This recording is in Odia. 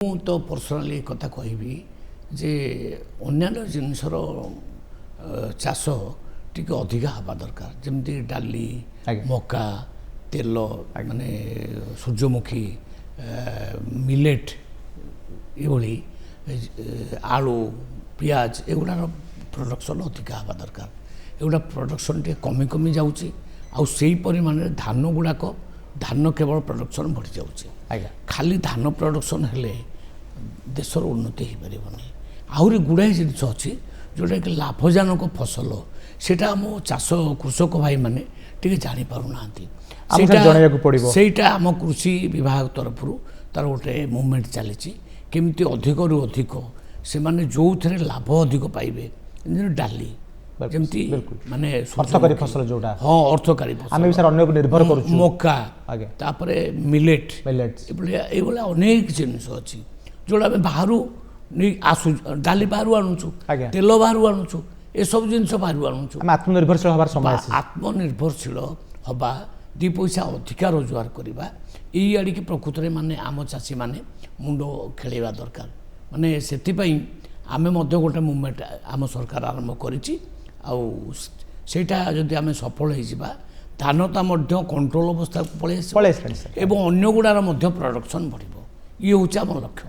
ମୁଁ ତ ପର୍ସନାଲି ଏ କଥା କହିବି ଯେ ଅନ୍ୟାନ୍ୟ ଜିନିଷର ଚାଷ ଟିକେ ଅଧିକା ହେବା ଦରକାର, ଯେମିତି ଡାଲି, ମକା, ତେଲ, ମାନେ ସୂର୍ଯ୍ୟମୁଖୀ, ମିଲେଟ୍, ଏଭଳି ଆଳୁ, ପିଆଜ, ଏଗୁଡ଼ାର ପ୍ରଡକ୍ସନ୍ ଅଧିକା ହେବା ଦରକାର। ଏଗୁଡ଼ା ପ୍ରଡକ୍ସନ୍ ଟିକେ କମି କମି ଯାଉଛି, ଆଉ ସେଇ ପରିମାଣରେ ଧାନ ଗୁଡ଼ାକ ଧାନ କେବଳ ପ୍ରଡକ୍ସନ୍ ବଢ଼ିଯାଉଛି। ଖାଲି ଧାନ ପ୍ରଡକ୍ସନ୍ ହେଲେ ଦେଶର ଉନ୍ନତି ହେଇପାରିବନି। ଆହୁରି ଗୁଡ଼ାଏ ଜିନିଷ ଅଛି ଯେଉଁଟାକି ଲାଭଜନକ ଫସଲ, ସେଇଟା ଆମ କୃଷକ ଭାଇମାନେ ଟିକେ ଜାଣିପାରୁନାହାନ୍ତି। ସେଇଟା ଆମ କୃଷି ବିଭାଗ ତରଫରୁ ତାର ଗୋଟେ ମୁଭମେଣ୍ଟ ଚାଲିଛି, କେମିତି ଅଧିକରୁ ଅଧିକ ସେମାନେ ଯେଉଁଥିରେ ଲାଭ ଅଧିକ ପାଇବେ। ଡାଲି ଯେମିତି ମାନେ ଅର୍ଥକାରୀ ଫସଲ ଯୋଉଟା, ହଁ ଅର୍ଥକାରୀ ଫସଲ, ଆମେ ବି ସାର୍ ଅନ୍ୟକୁ ନିର୍ଭର କରୁଛୁ। ମକା, ତାପରେ ମିଲେଟ୍, ଏଇଭଳିଆ ଅନେକ ଜିନିଷ ଅଛି ଯେଉଁଟା ଆମେ ବାହାରୁ ନେଇ ଆସୁଛୁ। ଡାଲି ବାହାରୁ ଆଣୁଛୁ, ତେଲ ବାହାରୁ ଆଣୁଛୁ, ଏସବୁ ଜିନିଷ ବାହାରୁ ଆଣୁଛୁ। ଆମେ ଆତ୍ମନିର୍ଭରଶୀଳ ହେବାର ସମୟ ଆସିଛି। ଆତ୍ମନିର୍ଭରଶୀଳ ହବା, ଦୁଇ ପଇସା ଅଧିକା ରୋଜଗାର କରିବା, ଏଇ ଆଡ଼ିକି ପ୍ରକୃତରେ ମାନେ ଆମ ଚାଷୀମାନେ ମୁଣ୍ଡ ଖେଳେଇବା ଦରକାର। ମାନେ ସେଥିପାଇଁ ଆମେ ମଧ୍ୟ ଗୋଟେ ମୁଭମେଣ୍ଟ ଆମ ସରକାର ଆରମ୍ଭ କରିଛି। ଆଉ ସେଇଟା ଯଦି ଆମେ ସଫଳ ହେଇଯିବା, ଧାନଟା ମଧ୍ୟ କଣ୍ଟ୍ରୋଲ ଅବସ୍ଥାକୁ ପଳେଇ ଆସିବ ଏବଂ ଅନ୍ୟ ଗୁଡ଼ାର ମଧ୍ୟ ପ୍ରଡକ୍ସନ୍ ବଢ଼ିବ। ଇଏ ହେଉଛି ଆମ ଲକ୍ଷ୍ୟ।